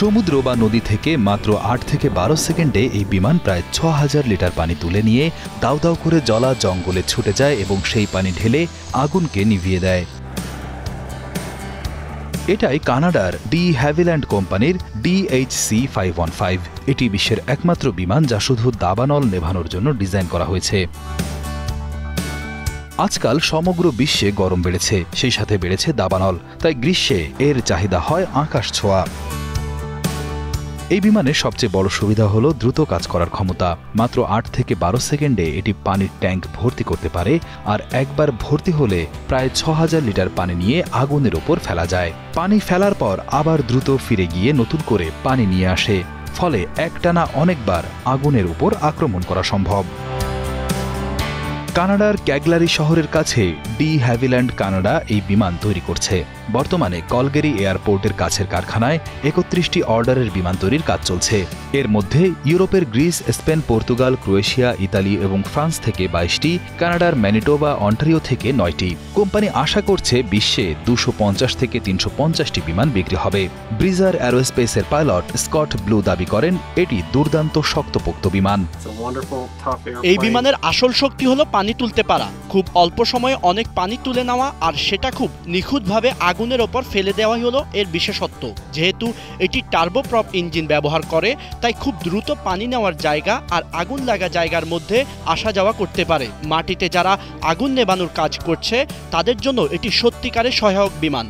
সমুদ্র বা নদী থেকে মাত্র ৮ থেকে ১২ সেকেন্ডে এই বিমান প্রায় ৬,০০০ লিটার পানি তুলে নিয়ে দাউ দাউ করে জলা জঙ্গলে ছুটে যায় এবং সেই পানি ঢেলে আগুনকে নিভিয়ে দেয়। এটাই কানাডার ডি হ্যাভিল্যান্ড কোম্পানির DHC-515। এটি বিশ্বের একমাত্র বিমান যা শুধু দাবানল নেভানোর জন্য ডিজাইন করা হয়েছে। আজকাল সমগ্র বিশ্বে গরম বেড়েছে, সেই সাথে বেড়েছে দাবানল, তাই গ্রীষ্মে এর চাহিদা হয় আকাশ ছোঁয়া। এই বিমানের সবচেয়ে বড় সুবিধা হলো দ্রুত কাজ করার ক্ষমতা। মাত্র ৮ থেকে ১২ সেকেন্ডে এটি পানির ট্যাঙ্ক ভর্তি করতে পারে, আর একবার ভর্তি হলে প্রায় ৬,০০০ লিটার পানি নিয়ে আগুনের ওপর ফেলা যায়। পানি ফেলার পর আবার দ্রুত ফিরে গিয়ে নতুন করে পানি নিয়ে আসে, ফলে একটানা অনেকবার আগুনের উপর আক্রমণ করা সম্ভব। কানাডার ক্যাগলারি শহরের কাছে ডি হ্যাভিল্যান্ড কানাডা এই বিমান তৈরি করছে। বর্তমানে কলগেরি এয়ারপোর্টের কাছের কারখানায় ৩১টি অর্ডারের বিমান তৈরির কাজ চলছে। এর মধ্যে ইউরোপের Greece, Spain, Portugal, Croatia, Italy এবং ফ্রান্স থেকে ২২টি, কানাডার ম্যানিটোবা, অন্টারিও থেকে ৯টি। কোম্পানি আশা করছে বিশ্বে ২৫০ থেকে ৩৫০টি বিমান বিক্রি হবে। ব্রিজার অ্যারোস্পেসের পাইলট স্কট ব্লু দাবি করেন, এটি দুর্দান্ত শক্তপোক্ত বিমান। এই বিমানের আসল শক্তি হলো পানি তুলতে পারা, খুব অল্প সময়ে অনেক পানি তুলে নেওয়া, আর সেটা খুব নিখুঁতভাবে আগুনের ওপর ফেলে দেওয়াই হলো এর বিশেষত্ব। যেহেতু এটি টার্বোপ্রপ ইঞ্জিন ব্যবহার করে, তাই খুব দ্রুত পানি নেওয়ার জায়গা আর আগুন লাগা জায়গার মধ্যে আসা যাওয়া করতে পারে। মাটিতে যারা আগুন নেভানোর কাজ করছে তাদের জন্য এটি সত্যিকারের সহায়ক বিমান।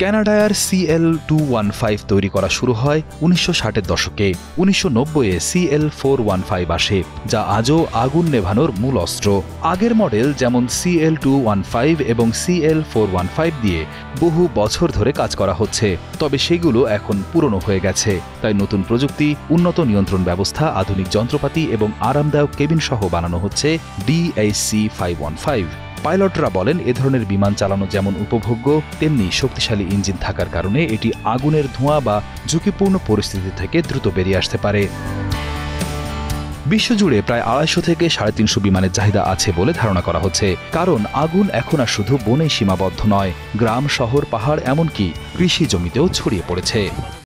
কানাডার CL-215 তৈরি করা শুরু হয় ১৯৬০-এর দশকে। ১৯৯০-এ CL-415 আসে, যা আজও আগুন নেভানোর মূল অস্ত্র। আগের মডেল যেমন CL-215 এবং CL-415 দিয়ে বহু বছর ধরে কাজ করা হচ্ছে, তবে সেগুলো এখন পুরনো হয়ে গেছে। তাই নতুন প্রযুক্তি, উন্নত নিয়ন্ত্রণ ব্যবস্থা, আধুনিক যন্ত্রপাতি এবং আরামদায়ক কেবিন সহ বানানো হচ্ছে DHC-515। পাইলটরা বলেন, এ ধরনের বিমান চালানো যেমন উপভোগ্য, তেমনি শক্তিশালী ইঞ্জিন থাকার কারণে এটি আগুনের ধোঁয়া বা ঝুঁকিপূর্ণ পরিস্থিতি থেকে দ্রুত বেরিয়ে আসতে পারে। বিশ্বজুড়ে প্রায় ২৫০ থেকে ৩৫০ বিমানের চাহিদা আছে বলে ধারণা করা হচ্ছে, কারণ আগুন এখন আর শুধু বনেই সীমাবদ্ধ নয়, গ্রাম, শহর, পাহাড়, এমনকি কৃষি জমিতেও ছড়িয়ে পড়েছে।